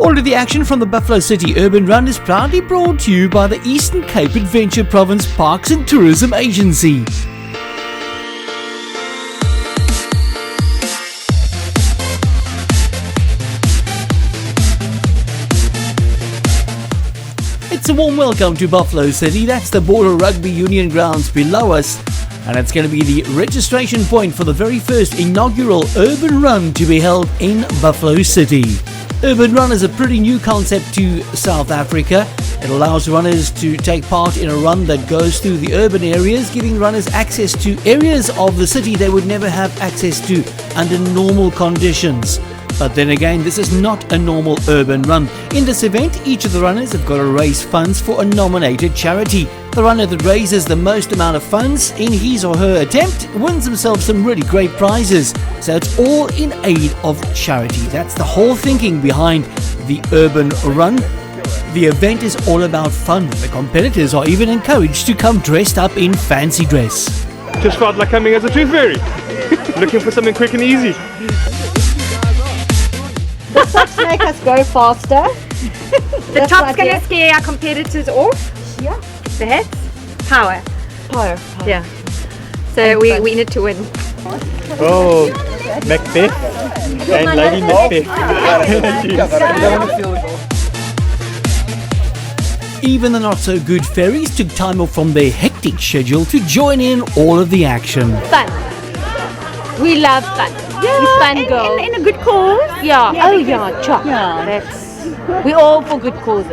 All of the action from the Buffalo City Urban Run is proudly brought to you by the Eastern Cape Adventure Province Parks and Tourism Agency. It's a warm welcome to Buffalo City. That's the Border Rugby Union grounds below us. And it's going to be the registration point for the very first inaugural Urban Run to be held in Buffalo City. Urban Run is a pretty new concept to South Africa. It allows runners to take part in a run that goes through the urban areas, giving runners access to areas of the city they would never have access to under normal conditions. But then again, this is not a normal urban run. In this event, each of the runners have got to raise funds for a nominated charity. The runner that raises the most amount of funds in his or her attempt wins himself some really great prizes. So it's all in aid of charity. That's the whole thinking behind the Urban Run. The event is all about fun. The competitors are even encouraged to come dressed up in fancy dress. Just felt like coming as a tooth fairy. Looking for something quick and easy. The socks make us go faster. The top's going to scare our competitors off. Yeah. The hats, power. Power. Yeah. So we need to win. Oh, Macbeth and Lady Macbeth. Even the not-so-good fairies took time off from their hectic schedule to join in all of the action. Fun. We love fun. Yeah, we fun girls. In a good cause. Yeah. Chop. Yeah. That's. We all for good causes.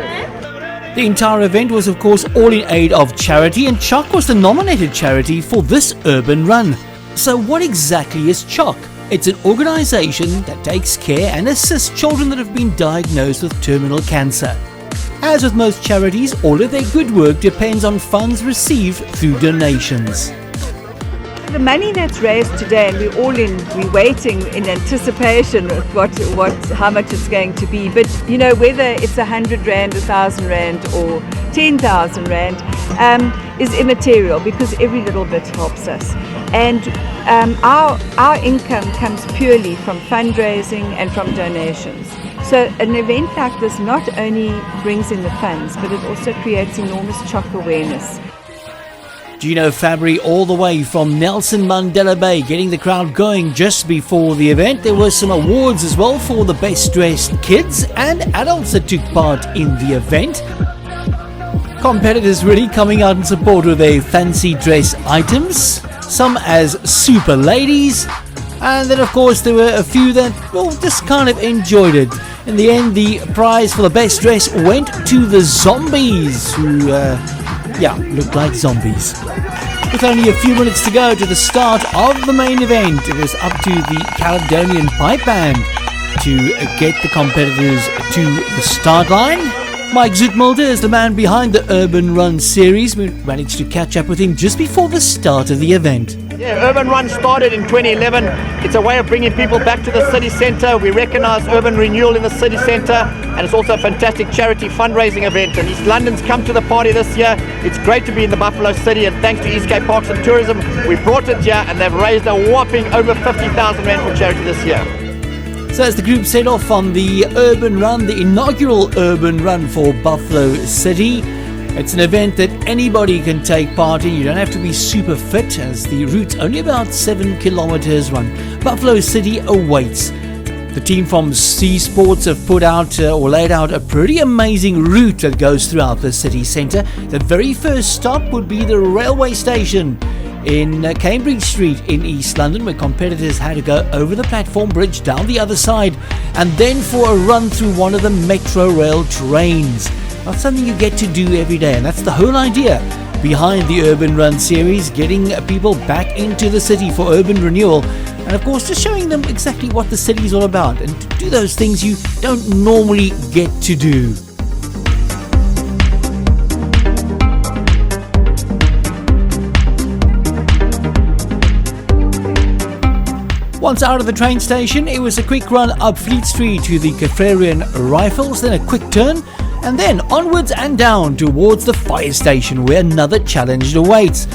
The entire event was of course all in aid of charity, and CHOC was the nominated charity for this urban run. So what exactly is CHOC? It's an organisation that takes care and assists children that have been diagnosed with terminal cancer. As with most charities, all of their good work depends on funds received through donations. The money that's raised today, and we're waiting in anticipation of how much it's going to be. But you know, whether it's 100 rand, 1,000 rand, or 10,000 rand is immaterial, because every little bit helps us. And our income comes purely from fundraising and from donations. So an event like this not only brings in the funds, but it also creates enormous CHOC awareness. Gino Fabry all the way from Nelson Mandela Bay getting the crowd going just before the event. There were some awards as well for the best dressed kids and adults that took part in the event. Competitors really coming out in support of their fancy dress items, some as super ladies, and then of course there were a few that just kind of enjoyed it. In the end, the prize for the best dress went to the zombies, who looked like zombies. With only a few minutes to go to the start of the main event, it was up to the Caledonian Pipe Band to get the competitors to the start line. Mike Zoetmulder is the man behind the Urban Run series. We managed to catch up with him just before the start of the event. Yeah, Urban Run started in 2011. It's a way of bringing people back to the city centre. We recognise urban renewal in the city centre, and it's also a fantastic charity fundraising event. And East London's come to the party this year. It's great to be in the Buffalo City, and thanks to East Cape Parks and Tourism, we brought it here, and they've raised a whopping over 50,000 rand for charity this year. So as the group set off on the Urban Run, the inaugural Urban Run for Buffalo City, it's an event that anybody can take part in. You don't have to be super fit, as the route's only about 7 kilometers run. Buffalo City awaits. The team from Zsports have put out or laid out a pretty amazing route that goes throughout the city centre. The very first stop would be the railway station in Cambridge Street in East London, where competitors had to go over the platform bridge down the other side, and then for a run through one of the metro rail trains. Not something you get to do every day, and that's the whole idea behind the Urban Run series, getting people back into the city for urban renewal, and of course just showing them exactly what the city is all about, and to do those things you don't normally get to do. Once out of the train station, it was a quick run up Fleet Street to the Caffrarian Rifles, then a quick turn, and then onwards and down towards the fire station, where another challenge awaits.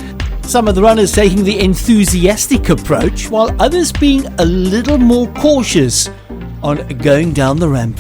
Some of the runners taking the enthusiastic approach, while others being a little more cautious on going down the ramp.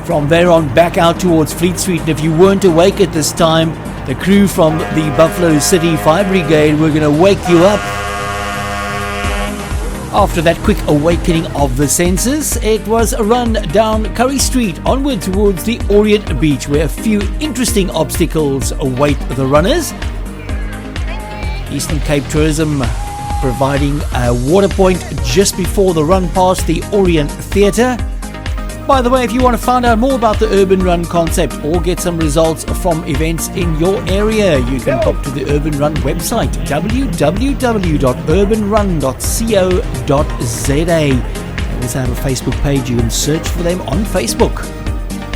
From there on, back out towards Fleet Street. And if you weren't awake at this time, the crew from the Buffalo City Fire Brigade were going to wake you up. After that quick awakening of the senses, it was a run down Curry Street onward towards the Orient Beach, where a few interesting obstacles await the runners. Eastern Cape Tourism providing a water point just before the run past the Orient Theatre. By the way, if you want to find out more about the Urban Run concept or get some results from events in your area, you can pop to the Urban Run website, www.urbanrun.co.za. They also have a Facebook page. You can search for them on Facebook.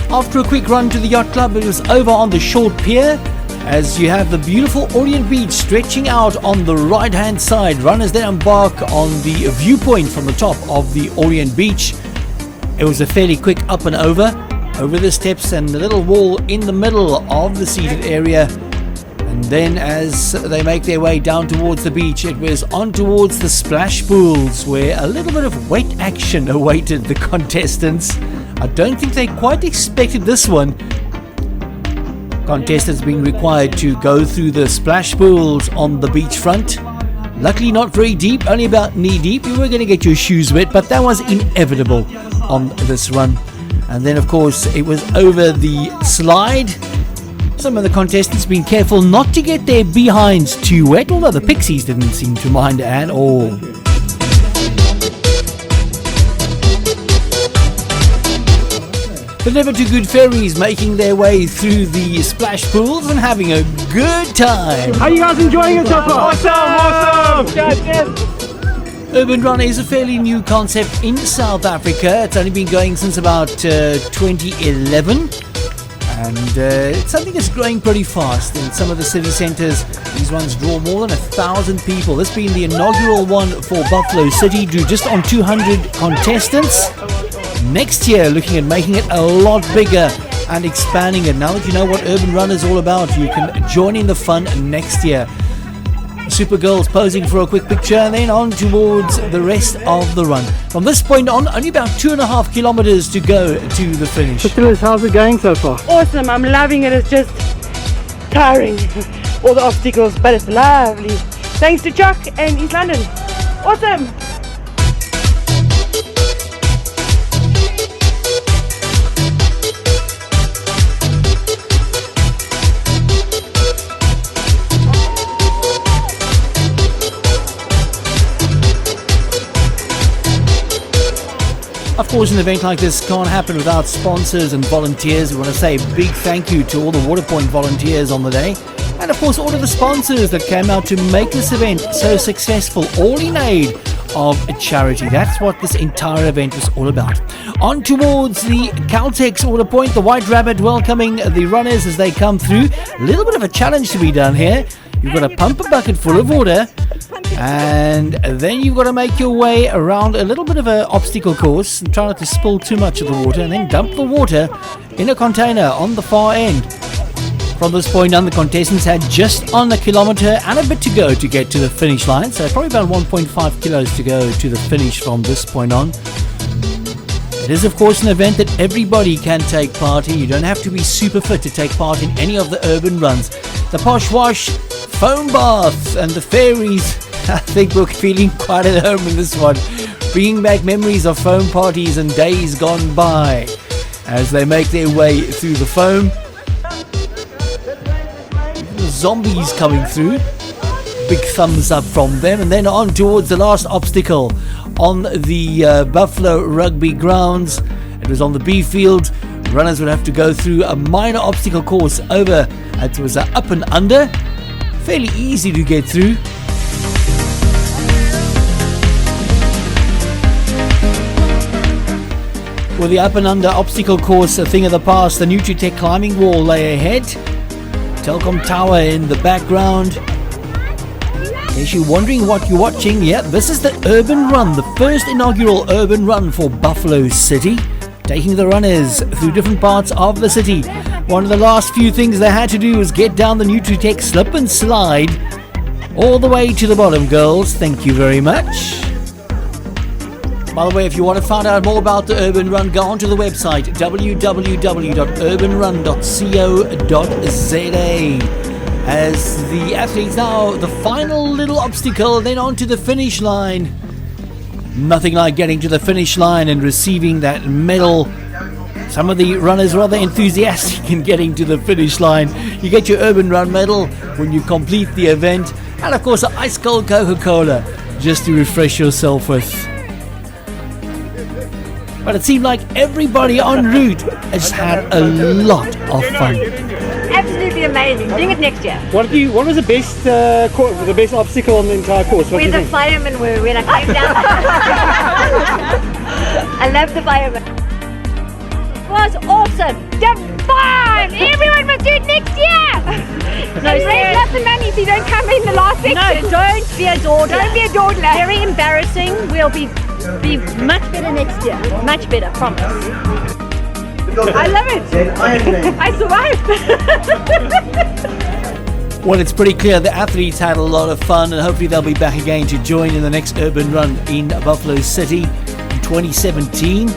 After a quick run to the yacht club, it was over on the short pier, as you have the beautiful Orient Beach stretching out on the right hand side. Runners then embark on the viewpoint from the top of the Orient Beach. It was a fairly quick up and over the steps and the little wall in the middle of the seated area. And then as they make their way down towards the beach, it was on towards the splash pools, where a little bit of wet action awaited the contestants. I don't think they quite expected this one. Contestants being required to go through the splash pools on the beachfront. Luckily not very deep, only about knee deep. You were going to get your shoes wet, but that was inevitable on this run. And then of course it was over the slide. Some of the contestants being careful not to get their behinds too wet, although the Pixies didn't seem to mind at all. The Never Too Good Fairies making their way through the splash pools and having a good time. How you guys enjoying it so far? Awesome! Urban Run is a fairly new concept in South Africa. It's only been going since about 2011. And it's something that's growing pretty fast. In some of the city centres, these ones draw more than 1,000 people. This being the inaugural one for Buffalo City, drew just on 200 contestants. Next year, looking at making it a lot bigger and expanding it. Now that you know what Urban Run is all about, you can join in the fun next year. Supergirls posing for a quick picture and then on towards the rest of the run. From this point on, only about 2.5 kilometers to go to the finish. Priscilla's, how's it going so far? Awesome, I'm loving it. It's just tiring, all the obstacles, but it's lovely. Thanks to Chuck and East London. Awesome. Of course, an event like this can't happen without sponsors and volunteers. We want to say a big thank you to all the Waterpoint volunteers on the day. And of course, all of the sponsors that came out to make this event so successful, all in aid of a charity. That's what this entire event was all about. On towards the Caltex Waterpoint, the White Rabbit welcoming the runners as they come through. A little bit of a challenge to be done here. You've got to pump a bucket full of water, and then you've got to make your way around a little bit of an obstacle course and try not to spill too much of the water, and then dump the water in a container on the far end. From this point on, the contestants had just on 1 kilometer and a bit to go to get to the finish line, so probably about 1.5 kilos to go to the finish from this point on. It is of course an event that everybody can take part in. You don't have to be super fit to take part in any of the urban runs. The Posh Wash, foam baths and the fairies, I think we're feeling quite at home in this one, bringing back memories of foam parties and days gone by as they make their way through the foam. Zombies coming through, big thumbs up from them, and then on towards the last obstacle on the Buffalo Rugby grounds. It was on the B field. Runners would have to go through a minor obstacle course over. It was up and under, fairly easy to get through. With the up and under obstacle course a thing of the past, the Nutritech climbing wall lay ahead. Telkom Tower in the background. In case you're wondering what you're watching, yeah, this is the Urban Run, the first inaugural Urban Run for Buffalo City, taking the runners through different parts of the city. One of the last few things they had to do was get down the Nutritech slip and slide all the way to the bottom, girls. Thank you very much. By the way, if you want to find out more about the Urban Run, go onto the website www.urbanrun.co.za. As the athletes now, the final little obstacle, then onto the finish line. Nothing like getting to the finish line and receiving that medal. Some of the runners rather enthusiastic in getting to the finish line. You get your Urban Run medal when you complete the event, and of course an ice cold Coca-Cola just to refresh yourself with. But it seemed like everybody en route has had a lot of fun. Absolutely amazing. Doing it next year. What was the best the best obstacle on the entire course? What do Where you the think? firemen were when I came down. I love the firemen. It was awesome. Divine! Everyone must do it next year! No, raise lots of money so you don't come in the last section. No, don't be a dawdler. Don't be a dawdler. Very embarrassing. We'll be much better next year. Much better, promise. I love it. I survived. Well, it's pretty clear the athletes had a lot of fun, and hopefully they'll be back again to join in the next Urban Run in Buffalo City in 2017.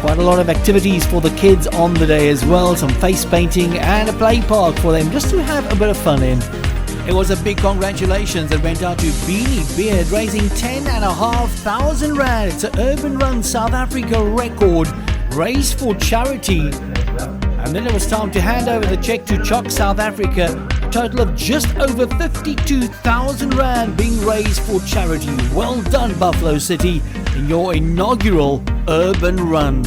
Quite a lot of activities for the kids on the day as well, some face painting and a play park for them just to have a bit of fun in. It was a big congratulations that went out to Beanie Beard, raising 10,500 rand. It's an Urban Run South Africa record raised for charity. And then it was time to hand over the check to Chock South Africa. A total of just over 52,000 rand being raised for charity. Well done, Buffalo City, in your inaugural Urban Run.